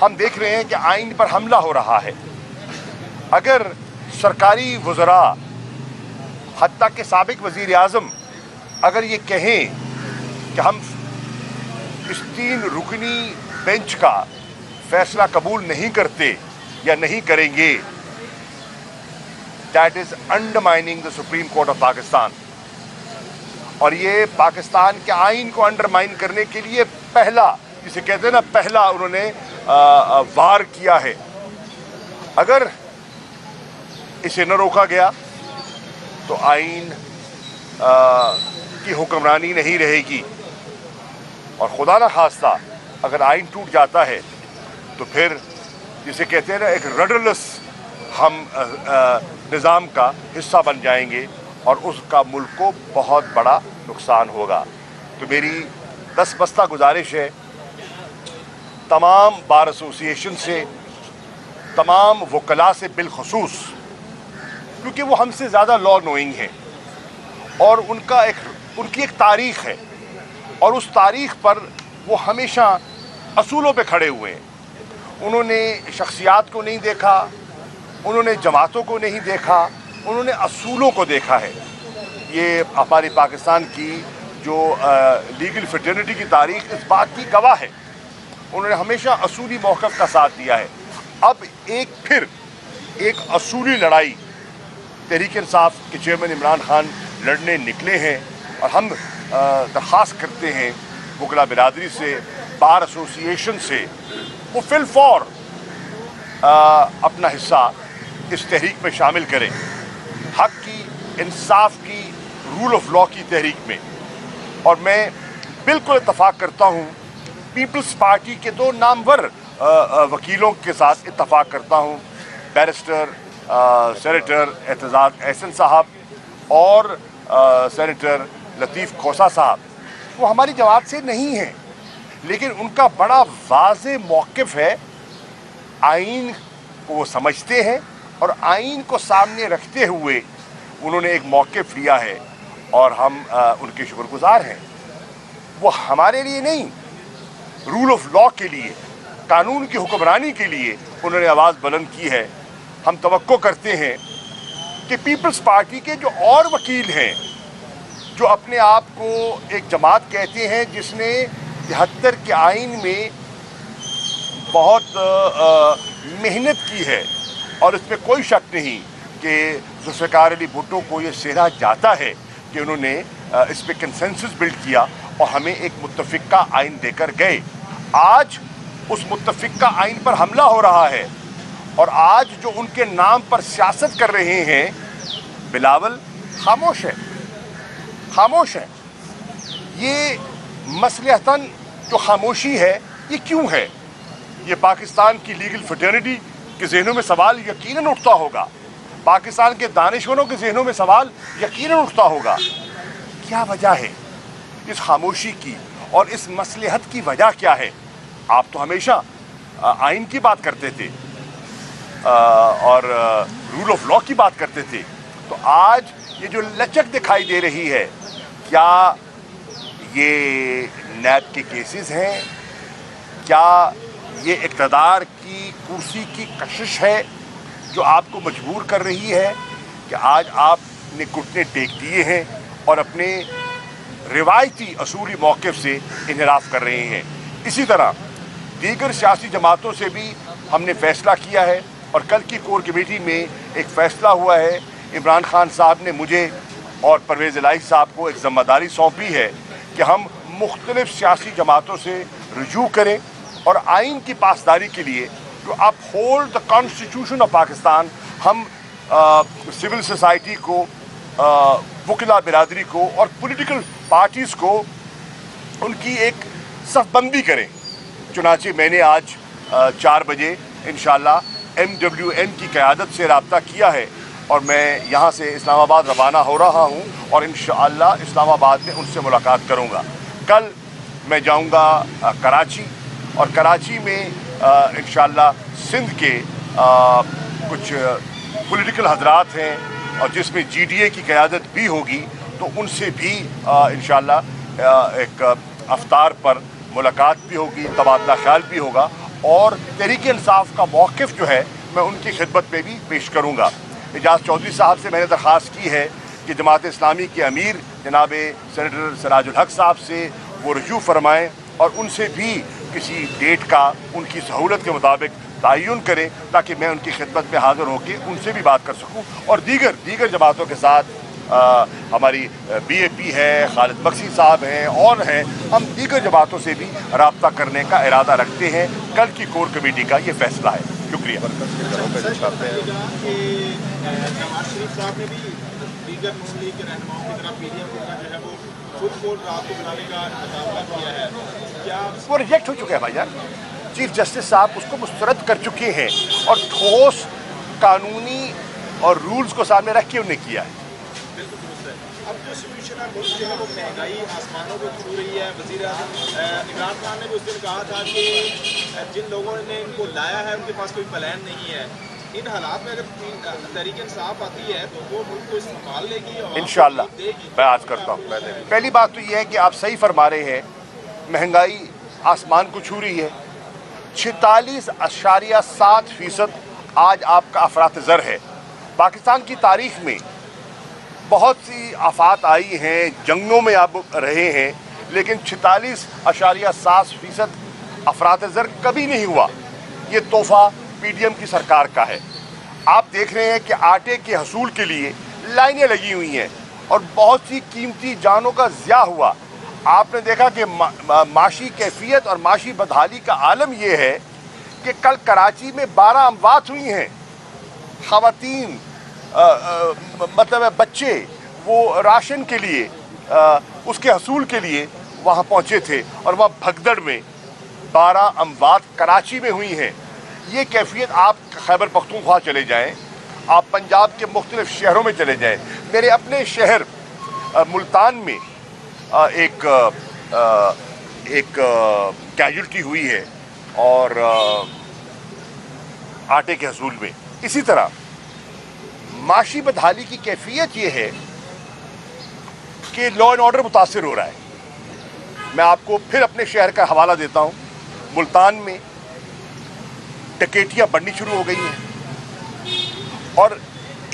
हम देख रहे हैं कि आइन पर हमला हो रहा है। अगर सरकारी वज़रा हत्ता के साबिक वज़ीर आज़म अगर ये कहें कि हम इस 3 रुकनी बेंच का फैसला कबूल नहीं करते या नहीं करेंगे, that is undermining the Supreme court of Pakistan. और ये पाकिस्तान के आइन को अंडरमाइन करने के लिए पहला, जिसे कहते हैं ना, पहला उन्होंने वार किया है। अगर इसे न रोका गया तो आइन की हुक्मरानी नहीं रहेगी, और खुदा न खास्ता अगर आइन टूट जाता है तो फिर जिसे कहते हैं ना, एक रडरलेस हम निज़ाम का हिस्सा बन जाएंगे और उसका मुल्क को बहुत बड़ा नुकसान होगा। तो मेरी 10 बस्ता गुजारिश है तमाम बार एसोसिएशन से, तमाम वकला से बिलखसूस, क्योंकि वो हमसे ज़्यादा लॉ नोइंग हैं और उनकी एक तारीख़ है, और उस तारीख़ पर वो हमेशा असूलों पे खड़े हुए हैं। उन्होंने शख्सियात को नहीं देखा, उन्होंने जमातों को नहीं देखा, उन्होंने असूलों को देखा है। ये हमारी पाकिस्तान की जो लीगल फ्रेटर्निटी की तारीख़ इस बात की गवाह है। उन्होंने हमेशा असूली मौक़िफ़ का साथ दिया है। अब फिर एक असूली लड़ाई तहरीक इंसाफ के चेयरमैन इमरान खान लड़ने निकले हैं, और हम दरख्वास्त करते हैं वकला बिरादरी से, बार एसोसिएशन से, वो फिल फॉर अपना हिस्सा इस तहरीक में शामिल करें, हक की, इंसाफ की, रूल ऑफ लॉ की तहरीक में। और मैं बिल्कुल इत्तफाक करता हूँ, पीपल्स पार्टी के 2 नामवर वकीलों के साथ इत्तफाक करता हूँ, बैरिस्टर सेनेटर एतजाज एहसन साहब और सेनेटर लतीफ़ खोसा साहब। वो हमारी जमात से नहीं हैं, लेकिन उनका बड़ा वाज़े मौक़िफ़ है। आइन को वो समझते हैं और आइन को सामने रखते हुए उन्होंने एक मौक़िफ़ लिया है, और हम उनके शुक्रगुज़ार हैं। वो हमारे लिए नहीं, रूल ऑफ लॉ के लिए, कानून की हुक्मरानी के लिए उन्होंने आवाज़ बुलंद की है। हम तवक्को करते हैं कि पीपल्स पार्टी के जो और वकील हैं, जो अपने आप को एक जमात कहते हैं जिसने 73 के आइन में बहुत मेहनत की है, और इसमें कोई शक नहीं कि जुल्फ़िकार अली भुट्टो को ये सेहरा जाता है कि उन्होंने इस पर कंसेंसस बिल्ड किया और हमें एक मुत्तफ़िक़ा आइन देकर गए। आज उस मुत्तफ़िक़ा आइन पर हमला हो रहा है, और आज जो उनके नाम पर सियासत कर रहे हैं, बिलावल खामोश है, खामोश है। ये मसलहतन जो खामोशी है, ये क्यों है? ये पाकिस्तान की लीगल फ्रेटर्निटी के जहनों में सवाल यकीनन उठता होगा, पाकिस्तान के दानिशवरों के जहनों में सवाल यकीनन उठता होगा। क्या वजह है इस खामोशी की, और इस मसलहत की वजह क्या है? आप तो हमेशा आइन की बात करते थे और रूल ऑफ लॉ की बात करते थे, तो आज ये जो लचक दिखाई दे रही है, क्या ये नैब के केसेस हैं? क्या ये इक़्तिदार की कुर्सी की कशिश है जो आपको मजबूर कर रही है कि आज आपने घुटने टेक दिए हैं और अपने रिवायती असूली मौक़िफ़ से इन्हिराफ कर रहे हैं? इसी तरह दीगर सियासी जमातों से भी हमने फ़ैसला किया है, और कल की कोर कमेटी में एक फ़ैसला हुआ है। इमरान खान साहब ने मुझे और परवेज़ इलाही साहब को एक ज़िम्मेदारी सौंपी है कि हम मुख्तलिफ़ सियासी जमातों से रुजू करें और आइन की पासदारी के लिए to uphold the constitution of Pakistan, हम सिविल सोसाइटी को, वकला बिरादरी को और पॉलिटिकल पार्टीज़ को उनकी एक सफ़बंदी करें। चुनांचे मैंने आज 4 बजे इंशाअल्लाह MWN की क़यादत से रब्ता किया है, और मैं यहाँ से इस्लामाबाद रवाना हो रहा हूँ, और इंशाअल्लाह इस्लामाबाद में उनसे मुलाकात करूँगा। कल मैं जाऊँगा कराची, और कराची में इंशाअल्लाह सिंध के कुछ पॉलिटिकल हज़रात हैं, और जिसमें GDA की क़यादत भी होगी, तो उनसे भी इंशाअल्लाह एक अफ्तार पर मुलाकात भी होगी, तबादला ख्याल भी होगा, اور तहरीक इंसाफ का मौक़िफ़ जो है मैं उनकी खिदमत में भी पेश करूँगा। एजाज चौधरी साहब से मैंने दरख्वास्त की है कि जमात इस्लामी के अमीर जनाब सेनेटर सिराजुल हक साहब से वो रजू फरमाएँ और उनसे भी किसी डेट का उनकी सहूलत के मुताबिक तयन करें ताकि मैं उनकी खिदमत में हाज़िर होकर उनसे भी बात कर सकूँ। और दीगर जमातों के साथ हमारी BAP है, खालिद बख्शी साहब हैं और हैं, हम दीगर जमातों से भी रब्ता करने का इरादा रखते हैं। कल की कोर कमेटी का ये फैसला है। शुक्रिया। वो रिजेक्ट हो चुके हैं भाईजान। चीफ जस्टिस साहब उसको मुस्तरद कर चुके हैं और ठोस कानूनी और रूल्स को सामने रख के उन्हें किया है। अब जो सिचुएशन है मुल्क जो है वो महंगाई आसमानों को छू रही है। वज़ीर इमरान खान ने भी उस दिन कहा था कि जिन लोगों ने इनको लाया है उनके पास कोई प्लान नहीं है। इन हालात में अगर तहरीक इंसाफ आती है तो वो मुल्क को संभाल लेगी और इंशाअल्लाह। मैं आज करता हूँ। पहली बात तो ये है कि आप सही फरमा रहे हैं, महंगाई आसमान को छू रही है। 46.7% आज आपका अफरात-ज़र है। पाकिस्तान की तारीख में बहुत सी आफात आई हैं, जंगों में आप रहे हैं, लेकिन 46.7% अफरात-ज़र कभी नहीं हुआ। ये तोहफ़ा PDM की सरकार का है। आप देख रहे हैं कि आटे के हसूल के लिए लाइनें लगी हुई हैं और बहुत सी कीमती जानों का ज़िया हुआ। आपने देखा कि माशी कैफियत और माशी बदहाली का आलम ये है कि कल कराची में 12 अमवात हुई हैं। ख़वातीन मतलब बच्चे वो राशन के लिए उसके हसूल के लिए वहाँ पहुँचे थे और वहाँ भगदड़ में 12 अमवात कराची में हुई हैं। ये कैफियत आप खैबर पख्तूनख्वा चले जाएं, आप पंजाब के मुख्तलिफ शहरों में चले जाएं। मेरे अपने शहर मुल्तान में एक कैजुअल्टी हुई है और आटे के हसूल में। इसी तरह माशी बदहाली की कैफियत ये है कि लॉ एंड ऑर्डर मुतासिर हो रहा है। मैं आपको फिर अपने शहर का हवाला देता हूँ। मुल्तान में डकैतियाँ बढ़नी शुरू हो गई हैं और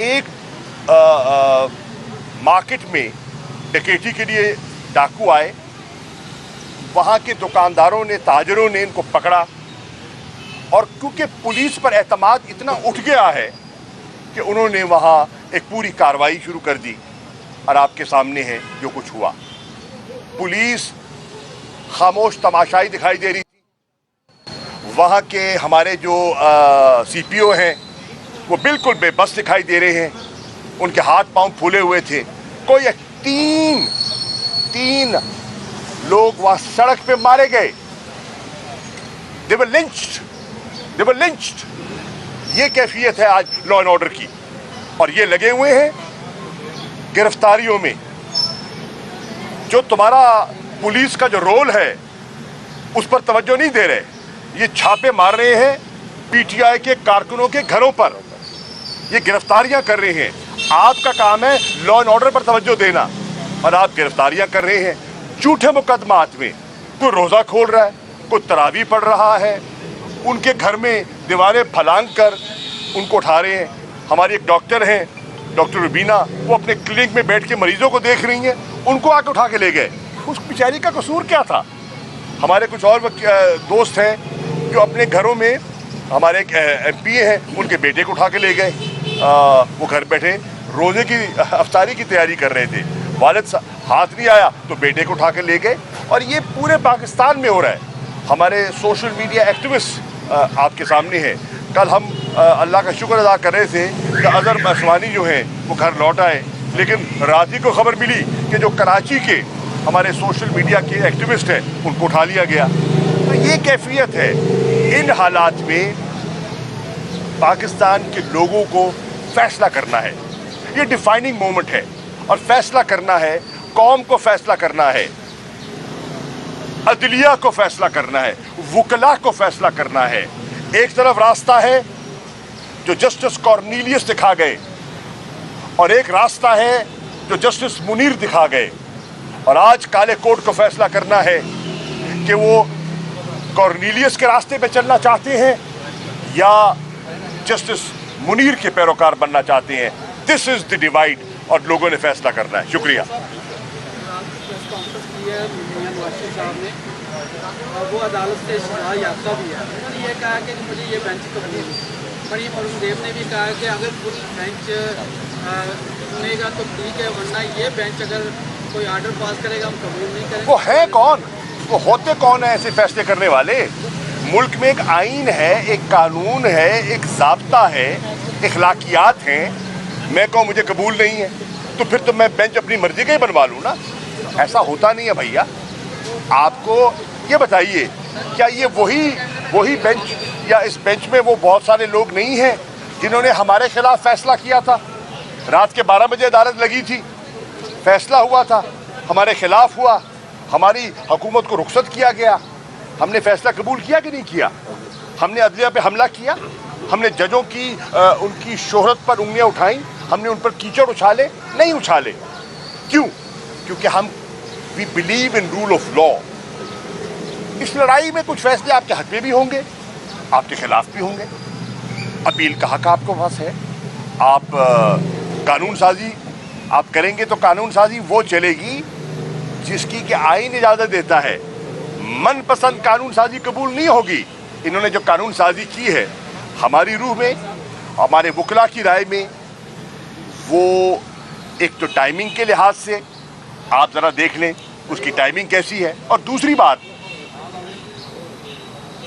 एक मार्केट में डकैती के लिए डाकू आए। वहाँ के दुकानदारों ने, ताजरों ने इनको पकड़ा और क्योंकि पुलिस पर एतमाद इतना उठ गया है कि उन्होंने वहाँ एक पूरी कार्रवाई शुरू कर दी और आपके सामने है जो कुछ हुआ। पुलिस खामोश तमाशाई दिखाई दे रही थी। वहाँ के हमारे जो CPO हैं वो बिल्कुल बेबस दिखाई दे रहे हैं। उनके हाथ पांव फूले हुए थे। कोई तीन लोग वहाँ सड़क पे मारे गए। They were lynched। ये कैफियत है आज लॉ एंड ऑर्डर की और ये लगे हुए हैं गिरफ्तारियों में। जो तुम्हारा पुलिस का जो रोल है उस पर तवज्जो नहीं दे रहे। ये छापे मार रहे हैं PTI के कारकुनों के घरों पर, ये गिरफ्तारियां कर रहे हैं। आपका काम है लॉ एंड ऑर्डर पर तवज्जो देना और आप गिरफ्तारियां कर रहे हैं झूठे मुकदमात में। कोई रोज़ा खोल रहा है, कोई तरावी पढ़ रहा है, उनके घर में दीवारें फलांग कर उनको उठा रहे हैं। हमारी एक डॉक्टर हैं, डॉक्टर रुबीना, वो अपने क्लिनिक में बैठ के मरीजों को देख रही हैं, उनको आके उठा के ले गए। उस बेचारी का कसूर क्या था? हमारे कुछ और दोस्त हैं जो अपने घरों में, हमारे एक MP हैं, उनके बेटे को उठा के ले गए। वो घर बैठे रोज़े की अफ्तारी की तैयारी कर रहे थे, वालिद हाथ नहीं आया तो बेटे को उठा के ले गए। और ये पूरे पाकिस्तान में हो रहा है। हमारे सोशल मीडिया एक्टिविस्ट आपके सामने हैं। कल हम अल्लाह का शुक्र अदा कर रहे थे कि अज़हर मसवानी जो हैं वो घर लौट आए, लेकिन रात ही को खबर मिली कि जो कराची के हमारे सोशल मीडिया के एक्टिविस्ट हैं उनको उठा लिया गया। तो ये कैफियत है। इन हालात में पाकिस्तान के लोगों को फैसला करना है। ये डिफाइनिंग मोमेंट है और फैसला करना है, कौम को फैसला करना है, अदलिया को फैसला करना है, वकला को फैसला करना है। एक तरफ रास्ता है जो जस्टिस कॉर्नेलियस दिखा गए और एक रास्ता है जो जस्टिस मुनीर दिखा गए। और आज काले कोर्ट को फैसला करना है कि वो कॉर्नेलियस के रास्ते पे चलना चाहते हैं या जस्टिस मुनीर के पैरोकार बनना चाहते हैं? दिस इज द डिवाइड और लोगों ने फैसला करना है। शुक्रिया। प्रेस कॉन्फ्रेंस की है मियां नवाज शरीफ साहब ने, और वो अदालत से सजा याफ्ता भी है। उन्होंने ये कहा कि मुझे ये बेंच कबूल, मरीम अरुणदेव ने भी कहा कि अगर फुल बेंच सुनेगा तो ठीक है, वरना ये बेंच अगर कोई आर्डर पास करेगा हम कबूल नहीं करेंगे। वो है कौन, वो होते कौन है ऐसे फैसले करने वाले? मुल्क में एक आइन है, एक कानून है, एक ज़ाब्ता है, इखलाकियात हैं। मैं कहूँ मुझे कबूल नहीं है तो फिर तो मैं बेंच अपनी मर्जी का ही बनवा लूँ ना। ऐसा होता नहीं है भैया। आपको ये बताइए, क्या ये वही बेंच या इस बेंच में वो बहुत सारे लोग नहीं हैं जिन्होंने हमारे खिलाफ फैसला किया था? रात के 12 बजे अदालत लगी थी, फैसला हुआ था, हमारे खिलाफ हुआ, हमारी हुकूमत को रुखसत किया गया। हमने फैसला कबूल किया कि नहीं किया? हमने अदलिया पे हमला किया, हमने जजों की उनकी शोहरत पर उंगलियां उठाई, हमने उन पर कीचड़ उछाले? नहीं उछाले। क्यों? क्योंकि हम we believe in rule of law. इस लड़ाई में कुछ फैसले आपके हक में भी होंगे, आपके खिलाफ भी होंगे। अपील का हक आपको पास है। आप कानून साजी आप करेंगे तो कानून साजी वो चलेगी जिसकी कि आईन इजाज़त देता है। मनपसंद कानून साजी कबूल नहीं होगी। इन्होंने जो कानून साजी की है हमारी रूह में, हमारे वकला की राय में, वो एक तो टाइमिंग के लिहाज से आप ज़रा देख लें उसकी टाइमिंग कैसी है, और दूसरी बात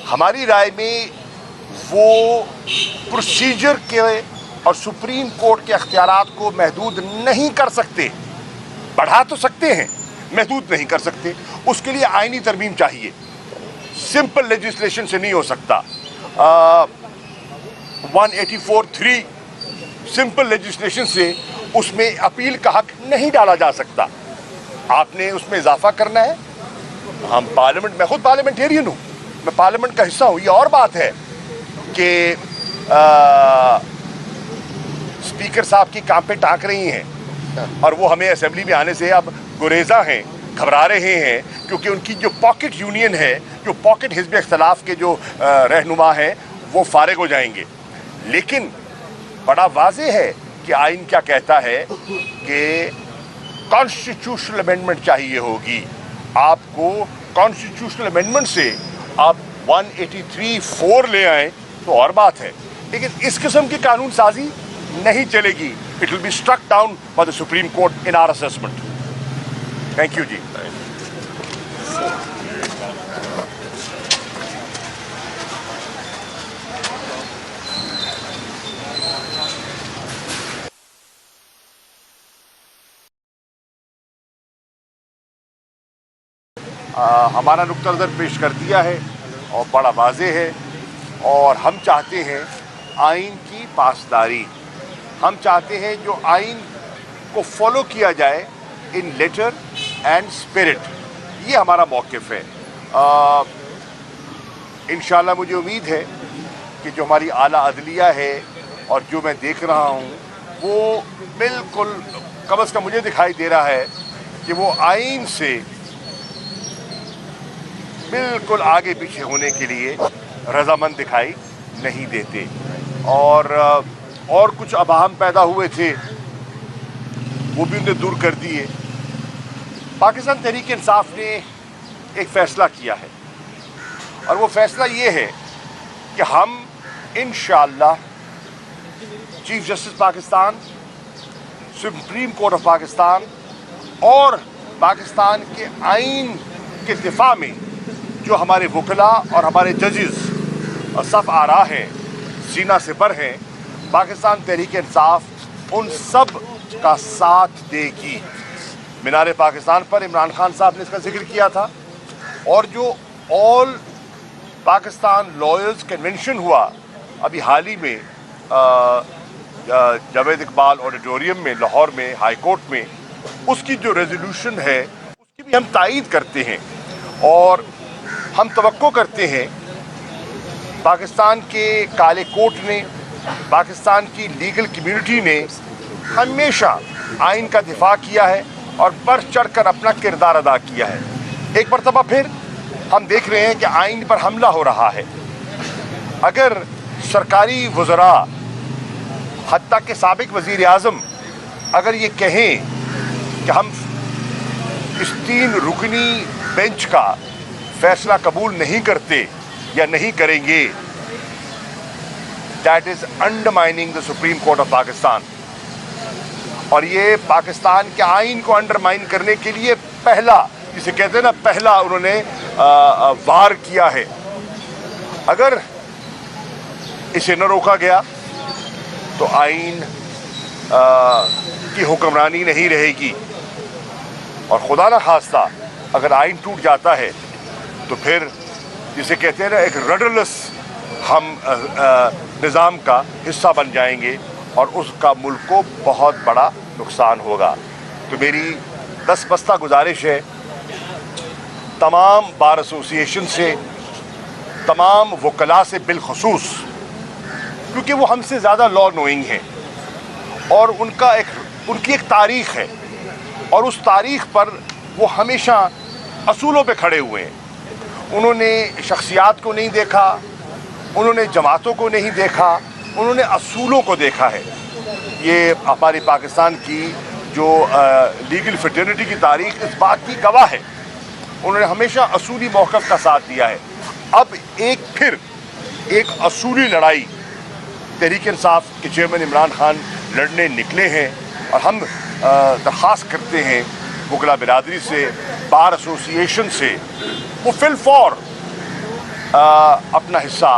हमारी राय में वो प्रोसीजर के और सुप्रीम कोर्ट के अख्तियारात को महदूद नहीं कर सकते। बढ़ा तो सकते हैं, महदूद नहीं कर सकते। उसके लिए आईनी तरमीम चाहिए, सिंपल लेजिस्लेशन से नहीं हो सकता। 184(3) सिंपल लेजिस्लेशन से उसमें अपील का हक नहीं डाला जा सकता। आपने उसमें इजाफा करना है। हम पार्लियामेंट, मैं खुद पार्लियामेंटेरियन हूँ, मैं पार्लियामेंट का हिस्सा हूँ। ये और बात है कि स्पीकर साहब की काम पे टाँक रही हैं और वो हमें असेंबली में आने से अब गुरेजा हैं, घबरा रहे हैं, क्योंकि उनकी जो पॉकेट यूनियन है, जो पॉकेट हिज़्ब इख्तिलाफ के जो रहनुमा हैं, वो फारिग हो जाएंगे। लेकिन बड़ा वाज़ेह है कि आइन क्या कहता है कि कॉन्स्टिट्यूशनल अमेंडमेंट चाहिए होगी। आपको कॉन्स्टिट्यूशनल अमेंडमेंट से आप 183(4) ले आएँ तो और बात है, लेकिन इस किस्म की कानून साजी नहीं चलेगी। It will be struck down by the Supreme Court in our assessment. Thank you जी। हमारा नुक्ता नज़र पेश कर दिया है और बड़ा वाज़ेह है, और हम चाहते हैं आइन की पासदारी। हम चाहते हैं जो आइन को फॉलो किया जाए इन लेटर एंड स्पिरिट। ये हमारा मौक़िफ़ है। इंशाअल्लाह मुझे उम्मीद है कि जो हमारी आला अदलिया है और जो मैं देख रहा हूँ वो बिल्कुल कम अज़ कम मुझे दिखाई दे रहा है कि वो आइन से बिल्कुल आगे पीछे होने के लिए रज़ामंद दिखाई नहीं देते। और कुछ अबाहम पैदा हुए थे वो भी उन्हें दूर कर दिए। पाकिस्तान तहरीक इंसाफ ने एक फ़ैसला किया है और वो फ़ैसला ये है कि हम इंशाअल्लाह chief justice Pakistan, supreme court of Pakistan और पाकिस्तान के आइन के दिफा में जो हमारे वकला और हमारे जजेस सफ़ आरा हैं, सीना से पर हैं, पाकिस्तान तहरीक इंसाफ उन सब का साथ देगी। मीनार पाकिस्तान पर इमरान खान साहब ने इसका जिक्र किया था, और जो ऑल पाकिस्तान लॉयर्स कन्वेंशन हुआ अभी हाल ही में जावेद इकबाल ऑडिटोरियम में लाहौर में हाई कोर्ट में, उसकी जो रेजोल्यूशन है उसकी भी हम तायीद करते हैं। और हम तवक्को करते हैं पाकिस्तान के काले कोर्ट ने, पाकिस्तान की लीगल कम्युनिटी ने हमेशा आइन का दिफा किया है और बढ़ चढ़ कर अपना किरदार अदा किया है। एक मरतबा फिर हम देख रहे हैं कि आइन पर हमला हो रहा है। अगर सरकारी वज़रा हत्ता के साबिक वज़ीर आज़म अगर ये कहें कि हम इस 3 रुकनी बेंच का फैसला कबूल नहीं करते या नहीं करेंगे, that is undermining the Supreme court of Pakistan. और ये पाकिस्तान के आइन को अंडरमाइन करने के लिए पहला, जिसे कहते हैं ना, पहला उन्होंने वार किया है। अगर इसे न रोका गया तो आइन की हुक्मरानी नहीं रहेगी, और खुदा न खास्ता अगर आइन टूट जाता है तो फिर जिसे कहते हैं ना, एक रडरलेस हम निज़ाम का हिस्सा बन जाएंगे और उसका मुल्क को बहुत बड़ा नुकसान होगा। तो मेरी 10 बस्ता गुजारिश है तमाम बार एसोसिएशन से, तमाम वकला से बिलखसूस, क्योंकि वो हमसे ज़्यादा लॉ नोइंग हैं और उनकी एक तारीख़ है, और उस तारीख़ पर वो हमेशा असूलों पे खड़े हुए हैं। उन्होंने शख्सियात को नहीं देखा, उन्होंने जमातों को नहीं देखा, उन्होंने असूलों को देखा है। ये हमारी पाकिस्तान की जो लीगल फ्रेटर्निटी की तारीख़ इस बात की गवाह है। उन्होंने हमेशा असूली मौक़िफ़ का साथ दिया है। अब फिर एक असूली लड़ाई तहरीक इंसाफ के चेयरमैन इमरान खान लड़ने निकले हैं, और हम दरख्वास्त करते हैं वकला बिरादरी से, बार एसोसिएशन से, वो फिल फॉर अपना हिस्सा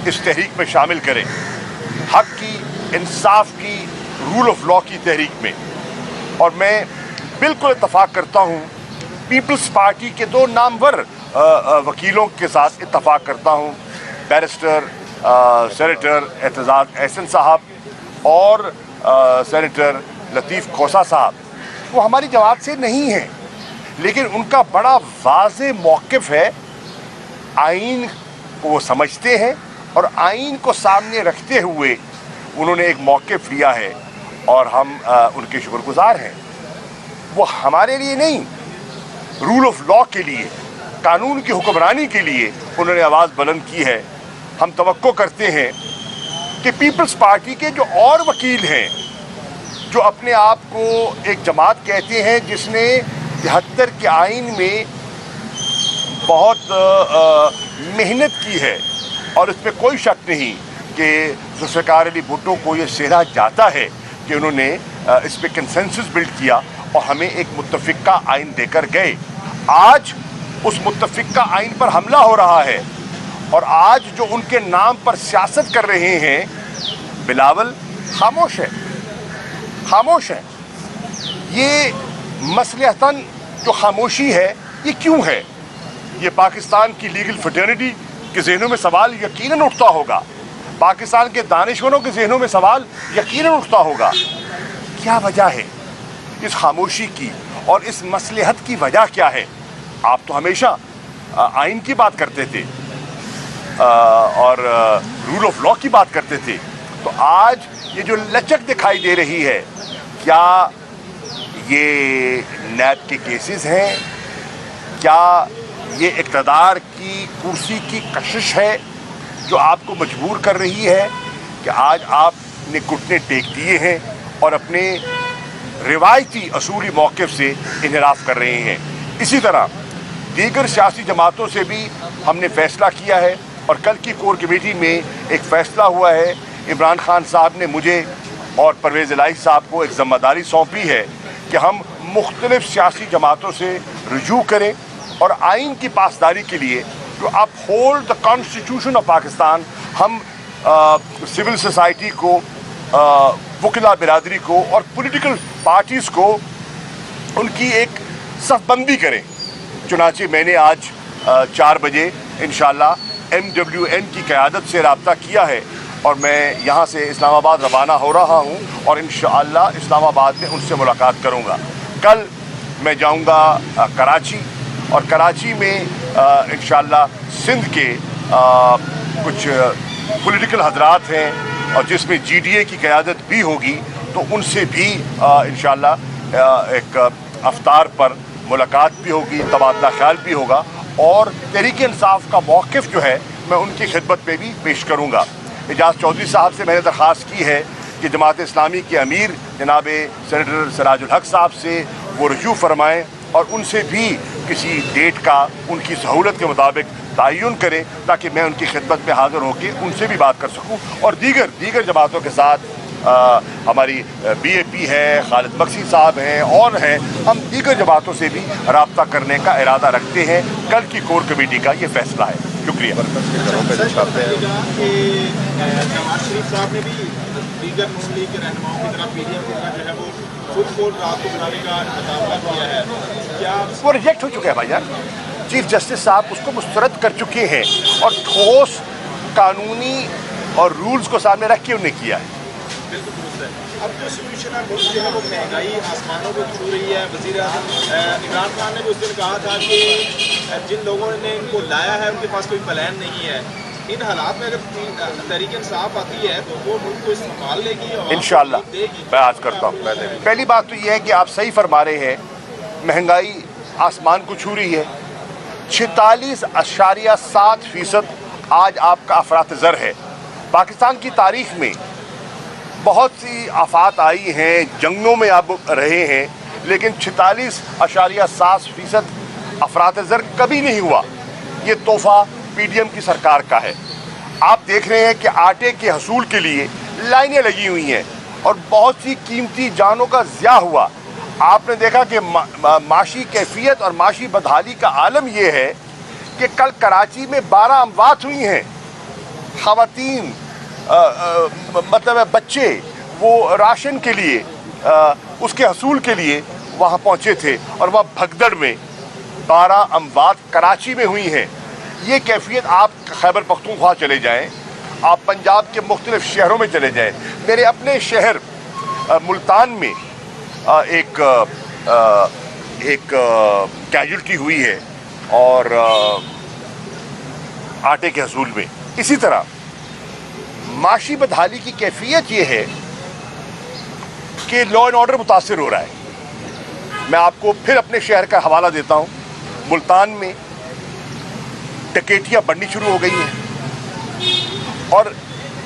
इस तहरीक में शामिल करें, हक की, इंसाफ की, रूल ऑफ लॉ की तहरीक में। और मैं बिल्कुल इत्तफाक करता हूँ, पीपल्स पार्टी के 2 नामवर वकीलों के साथ इत्तफाक करता हूँ, बैरिस्टर सेनेटर एतजाज एहसन साहब और सेनेटर लतीफ़ खोसा साहब। वो हमारी जमात से नहीं हैं, लेकिन उनका बड़ा वाज़े मौक़िफ़ है। आइन को वो समझते हैं और आइन को सामने रखते हुए उन्होंने एक मौक़िफ़ लिया है, और हम उनके शुक्रगुज़ार हैं। वो हमारे लिए नहीं, रूल ऑफ लॉ के लिए, कानून की हुक्मरानी के लिए उन्होंने आवाज़ बुलंद की है। हम तवक्को करते हैं कि पीपल्स पार्टी के जो और वकील हैं, जो अपने आप को एक जमात कहते हैं जिसने 73 के आइन में बहुत मेहनत की है, और इसमें कोई शक नहीं कि ज़ुल्फ़िकार अली भुट्टो को ये सेहरा जाता है कि उन्होंने इस पर कंसेंसस बिल्ड किया और हमें एक मुत्तफ़िक़ा आइन देकर गए। आज उस मुत्तफ़िक़ा आइन पर हमला हो रहा है, और आज जो उनके नाम पर सियासत कर रहे हैं, बिलावल खामोश है, खामोश है। ये मसलहतन जो खामोशी है, ये क्यों है? ये पाकिस्तान की लीगल फ्रेटर्निटी के जहनों में सवाल यकीनन उठता होगा, पाकिस्तान के दानिशवरों के जहनों में सवाल यकीनन उठता होगा। क्या वजह है इस खामोशी की, और इस मसलहत की वजह क्या है? आप तो हमेशा आइन की बात करते थे और रूल ऑफ लॉ की बात करते थे, तो आज ये जो लचक दिखाई दे रही है, क्या ये नैब के केसेस हैं? क्या ये इक़्तिदार की कुर्सी की कशिश है जो आपको मजबूर कर रही है कि आज आपने घुटने टेक दिए हैं और अपने रिवायती असूली मौक़िफ़ से इन्हिराफ कर रहे हैं? इसी तरह दीगर सियासी जमातों से भी हमने फ़ैसला किया है, और कल की कोर कमेटी में एक फ़ैसला हुआ है। इमरान खान साहब ने मुझे और परवेज़ इलाही साहब को एक ज़िम्मेदारी सौंपी है कि हम मुख्तलिफ़ सियासी जमातों से रुजू करें और आइन की पासदारी के लिए जो uphold the constitution of Pakistan, हम सिविल सोसाइटी को, वकला बिरादरी को और पॉलिटिकल पार्टीज़ को उनकी एक सफ़बंदी करें। चुनांचे मैंने आज 4 बजे इंशाअल्लाह MWN की क़यादत से रब्ता किया है, और मैं यहाँ से इस्लामाबाद रवाना हो रहा हूँ, और इंशाअल्लाह इस्लामाबाद में उनसे मुलाकात करूँगा। कल मैं जाऊँगा कराची, और कराची में इंशाअल्लाह सिंध के कुछ पॉलिटिकल हज़रात हैं, और जिसमें GDA की क़यादत भी होगी, तो उनसे भी इंशाअल्लाह एक अफ्तार पर मुलाकात भी होगी, तबादला ख्याल भी होगा, और तहरीक इंसाफ का मौक़िफ़ जो है मैं उनकी खिदमत में भी पेश करूँगा। एजाज चौधरी साहब से मैंने दरख्वास्त की है कि जमात इस्लामी के अमीर जनाब सेनेटर सिराजुल हक साहब से वो रजू फरमाएँ और उनसे भी किसी डेट का उनकी सहूलत के मुताबिक तयन करें ताकि मैं उनकी खिदमत में हाज़िर होकर उनसे भी बात कर सकूँ। और दीगर जमातों के साथ हमारी BAP है, खालिद बख्शी साहब हैं और हैं, हम दीगर जमातों से भी रब्ता करने का इरादा रखते हैं। कल की कोर कमेटी का ये फैसला है। शुक्रिया। नवाज शरीफ साहब ने भी दीगर मुस्लिम लीग के रहनुमाओं की तरफ PDM को जो है वो फुल कोर्ट रात को बुलाने का मुतालबा किया है, क्या वो रिजेक्ट हो चुका है भाईजान? चीफ जस्टिस साहब उसको मुस्तरद कर चुके हैं और ठोस कानूनी और रूल्स को सामने रख के उन्हें किया है। बिल्कुल दुरुस्त है। अब जो सोल्यूशन है मुल्क जो है वो महंगाई आसमानों को छू रही है। वज़ीर आज़म इमरान खान ने भी उस दिन कहा था कि जिन लोगों ने इनको लाया है उनके पास कोई प्लान नहीं है। इन हालात में अगर तहरीक इंसाफ आती है तो वो मुल्क को संभाल लेगी और इंशाअल्लाह मैं आज करता हूँ। पहली बात तो ये है कि आप सही फरमा रहे हैं, महंगाई आसमान को छू रही है। 46.7% आज आपका अफरात-ज़र है। पाकिस्तान की तारीख में बहुत सी आफात आई हैं, जंगों में आप रहे हैं, लेकिन 46.7% अफरात-ज़र कभी नहीं हुआ। ये तोहफ़ा PDM की सरकार का है। आप देख रहे हैं कि आटे के हसूल के लिए लाइनें लगी हुई हैं और बहुत सी कीमती जानों का ज़िया हुआ। आपने देखा कि माशी कैफियत और माशी बदहाली का आलम यह है कि कल कराची में 12 अमवात हुई हैं। ख़वातीन मतलब बच्चे वो राशन के लिए उसके हसूल के लिए वहाँ पहुँचे थे और वहाँ भगदड़ में 12 अमवात कराची में हुई हैं। ये कैफियत आप खैबर पख्तूनख्वा चले जाएं, आप पंजाब के मुख्तलिफ शहरों में चले जाएं। मेरे अपने शहर मुल्तान में एक कैजुअल्टी हुई है और आटे के हसूल में। इसी तरह माशी बदहाली की कैफियत ये है कि लॉ एंड ऑर्डर मुतासिर हो रहा है। मैं आपको फिर अपने शहर का हवाला देता हूँ। मुल्तान में डकैतियाँ बढ़नी शुरू हो गई हैं और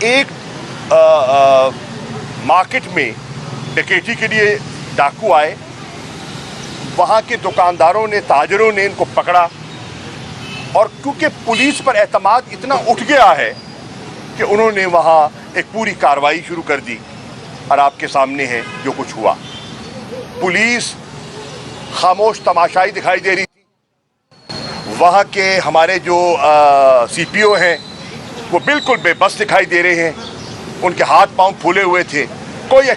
एक मार्केट में डकैती के लिए डाकू आए। वहाँ के दुकानदारों ने, ताजरों ने इनको पकड़ा और क्योंकि पुलिस पर एतमाद इतना उठ गया है कि उन्होंने वहाँ एक पूरी कार्रवाई शुरू कर दी और आपके सामने है जो कुछ हुआ। पुलिस खामोश तमाशाई दिखाई दे रही थी। वहाँ के हमारे जो CPO हैं वो बिल्कुल बेबस दिखाई दे रहे हैं, उनके हाथ पांव फूले हुए थे। कोई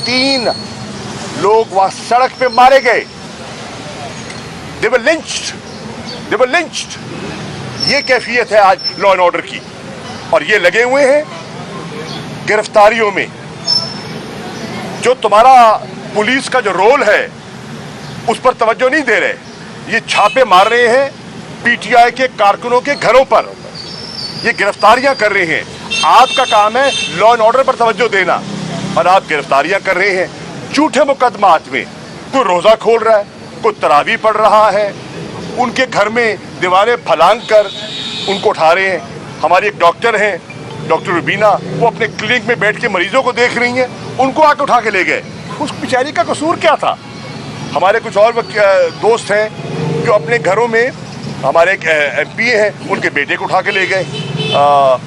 तीन लोग वहाँ सड़क पे मारे गए। They were lynched। ये कैफियत है आज लॉ एंड ऑर्डर की और ये लगे हुए हैं गिरफ्तारियों में। जो तुम्हारा पुलिस का जो रोल है उस पर तवज्जो नहीं दे रहे। ये छापे मार रहे हैं PTI के कारकुनों के घरों पर, ये गिरफ्तारियां कर रहे हैं। आपका काम है लॉ एंड ऑर्डर पर तवज्जो देना और आप गिरफ्तारियां कर रहे हैं झूठे मुकदमात में। कोई रोज़ा खोल रहा है, कोई तरावी पढ़ रहा है, उनके घर में दीवारें फलांग कर उनको उठा रहे हैं। हमारी एक डॉक्टर हैं, डॉक्टर रुबीना, वो अपने क्लिनिक में बैठ के मरीजों को देख रही हैं, उनको आके उठा के ले गए। उस बेचारी का कसूर क्या था? हमारे कुछ और दोस्त हैं जो अपने घरों में, हमारे एक MP हैं, उनके बेटे को उठा के ले गए।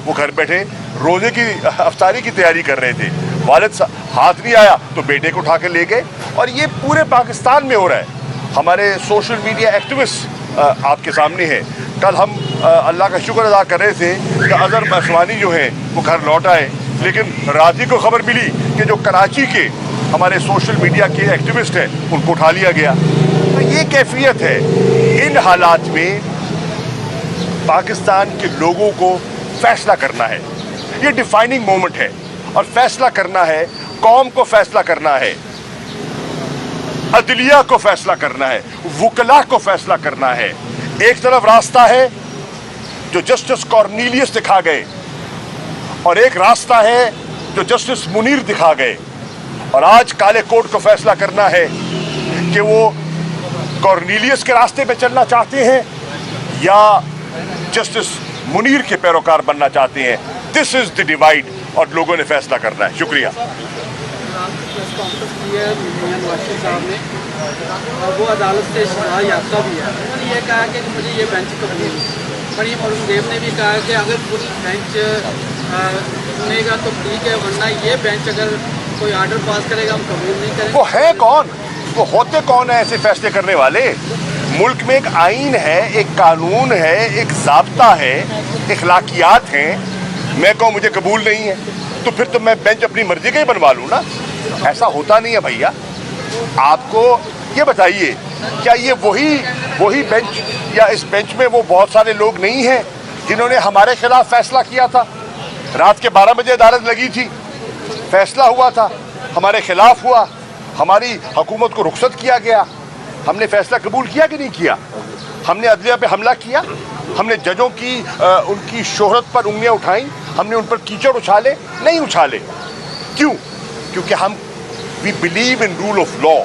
वो घर बैठे रोज़े की अफ्तारी की तैयारी कर रहे थे, वालिद हाथ नहीं आया तो बेटे को उठा के ले गए। और ये पूरे पाकिस्तान में हो रहा है। हमारे सोशल मीडिया एक्टिविस्ट आपके सामने हैं। कल हम अल्लाह का शुक्र अदा कर रहे थे कि अज़हर बसवानी जो हैं वो घर लौट आए, लेकिन रात ही को खबर मिली कि जो कराची के हमारे सोशल मीडिया के एक्टिविस्ट हैं उनको उठा लिया गया। तो ये कैफियत है। इन हालात में पाकिस्तान के लोगों को फैसला करना है। ये डिफाइनिंग मोमेंट है और फैसला करना है, कौम को फैसला करना है, अदलिया को फैसला करना है, वकला को फैसला करना है। एक तरफ रास्ता है जो जस्टिस कॉर्नेलियस दिखा गए और एक रास्ता है जो जस्टिस मुनीर दिखा गए। और आज काले कोर्ट को फैसला करना है कि वो कॉर्नेलियस के रास्ते पे चलना चाहते हैं या जस्टिस मुनीर के पैरोकार बनना चाहते हैं। दिस इज द डिवाइड और लोगों ने फैसला करना है। शुक्रिया। प्रेस कॉन्फ्रेंस की है मियां नवाज शरीफ साहब ने, और वो अदालत से सजा याफ्ता भी है। उन्होंने ये कहा कि मुझे ये बेंच कबूल नहीं। मरीम औरंगजेब ने भी कहा कि अगर पूरी बेंच सुनेगा तो ठीक है, वरना ये बेंच अगर कोई आर्डर पास करेगा हम कबूल नहीं करेंगे। वो है कौन, वो होते कौन है ऐसे फैसले करने वाले? मुल्क में एक आइन है, एक कानून है, एक ज़ाब्ता है, इखलाकियात हैं। मैं कहूँ मुझे कबूल नहीं है तो फिर तो मैं बेंच अपनी मर्जी का ही बनवा लूँ ना। ऐसा होता नहीं है भैया। आपको ये बताइए, क्या ये वही बेंच या इस बेंच में वो बहुत सारे लोग नहीं हैं जिन्होंने हमारे खिलाफ फैसला किया था? रात के 12 बजे अदालत लगी थी, फैसला हुआ था, हमारे खिलाफ हुआ, हमारी हुकूमत को रुखसत किया गया। हमने फैसला कबूल किया कि नहीं किया? हमने अदलिया पे हमला किया, हमने जजों की उनकी शोहरत पर उंगलियां उठाई, हमने उन पर कीचड़ उछाले? नहीं उछाले। क्यों? क्योंकि हम we believe in rule of law.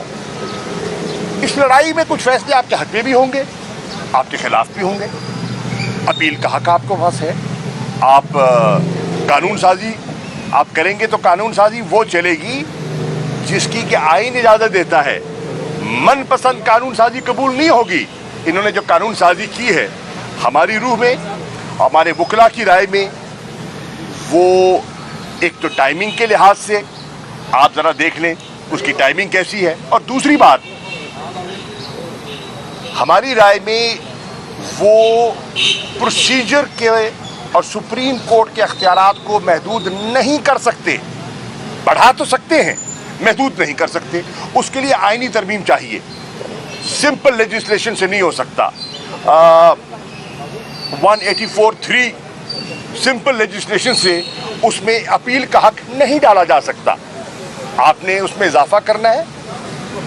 इस लड़ाई में कुछ फैसले आपके हक में भी होंगे, आपके खिलाफ भी होंगे। अपील का हक आपको पास है। आप कानून साजी आप करेंगे तो कानून साजी वो चलेगी जिसकी कि आईन इजाज़त देता है। मनपसंद कानून साजी कबूल नहीं होगी। इन्होंने जो कानून साजी की है हमारी रूह में, हमारे वकला की राय में, वो एक तो टाइमिंग के लिहाज से आप ज़रा देख लें उसकी टाइमिंग कैसी है, और दूसरी बात हमारी राय में वो प्रोसीजर के और सुप्रीम कोर्ट के अख्तियारात को महदूद नहीं कर सकते। बढ़ा तो सकते हैं, महदूद नहीं कर सकते। उसके लिए आईनी तरमीम चाहिए, सिंपल लेजिस्लेशन से नहीं हो सकता। 184(3) सिंपल लेजिस्लेशन से उसमें अपील का हक नहीं डाला जा सकता। आपने उसमें इजाफा करना है।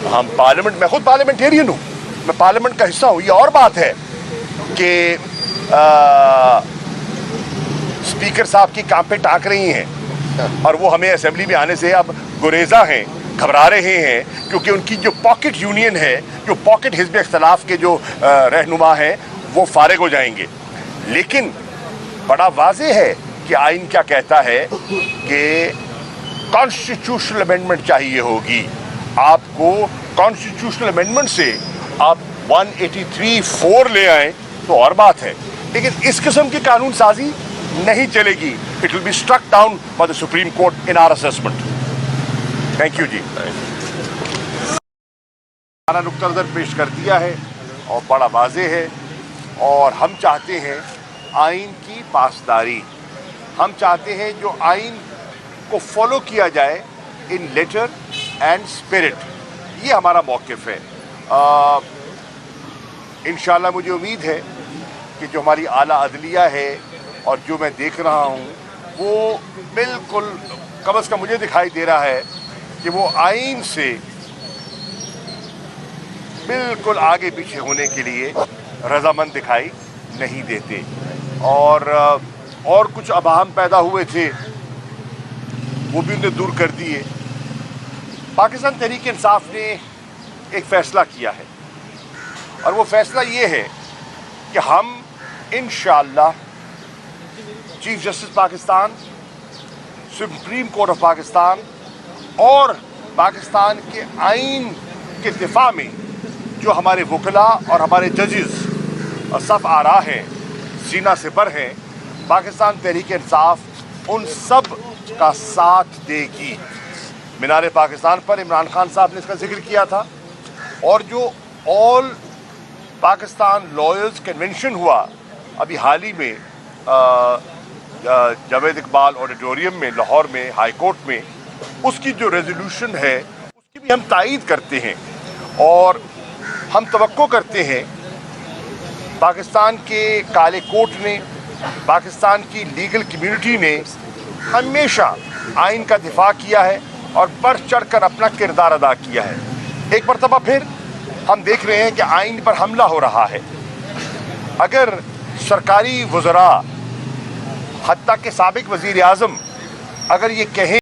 हम पार्लियामेंट, मैं खुद पार्लियामेंटेरियन हूँ, मैं पार्लियामेंट का हिस्सा हूँ। ये और बात है कि स्पीकर साहब की कान पे टाँक रही हैं और वो हमें असेंबली में आने से अब गुरेजा हैं, घबरा रहे हैं, क्योंकि उनकी जो पॉकेट यूनियन है, जो पॉकेट हिज़्ब इख्तिलाफ के जो रहनुमा हैं, वो फारिग हो जाएंगे। लेकिन बड़ा वाज़ेह है कि आइन क्या कहता है कि कॉन्स्टिट्यूशनल अमेंडमेंट चाहिए होगी। आपको कॉन्स्टिट्यूशनल अमेंडमेंट से आप 183(4) ले आएँ तो और बात है, लेकिन इस किस्म की कानून साजी नहीं चलेगी। It will be struck down by the Supreme Court in our assessment. Thank you जी। हमारा नुक्ता नज़र पेश कर दिया है और बड़ा वाज़ेह है, और हम चाहते हैं आइन की पासदारी। हम चाहते हैं जो आइन को फॉलो किया जाए इन लेटर एंड स्पिरिट। ये हमारा मौक़िफ़ है। इंशाअल्लाह मुझे उम्मीद है कि जो हमारी आला अदलिया है और जो मैं देख रहा हूँ वो बिल्कुल, कम अज़ कम मुझे दिखाई दे रहा है कि वो आइन से बिल्कुल आगे पीछे होने के लिए रजामंद दिखाई नहीं देते। और कुछ अबाहम पैदा हुए थे वो भी उन्हें दूर कर दिए। पाकिस्तान तहरीक इंसाफ ने एक फ़ैसला किया है, और वो फ़ैसला ये है कि हम इंशाअल्लाह chief justice Pakistan, supreme court of Pakistan और पाकिस्तान के आइन के दिफा में जो हमारे वकला और हमारे जजेस सफ़ आरा हैं, सीना से बर हैं, पाकिस्तान तहरीक इंसाफ उन सब का साथ देगी। मीनार पाकिस्तान पर इमरान खान साहब ने इसका जिक्र किया था, और जो ऑल पाकिस्तान लॉयर्स कन्वेंशन हुआ अभी हाल ही में जावेद इकबाल ऑडिटोरियम में लाहौर में हाई कोर्ट में, उसकी जो रेजोल्यूशन है उसकी भी हम तायीद करते हैं। और हम तवक्को करते हैं पाकिस्तान के काले कोर्ट ने, पाकिस्तान की लीगल कम्युनिटी ने हमेशा आइन का दिफा किया है और बढ़ चढ़ कर अपना किरदार अदा किया है। एक मरतबा फिर हम देख रहे हैं कि आइन पर हमला हो रहा है। अगर सरकारी वज़रा, हत्ता के साबिक वज़ीर आज़म अगर ये कहें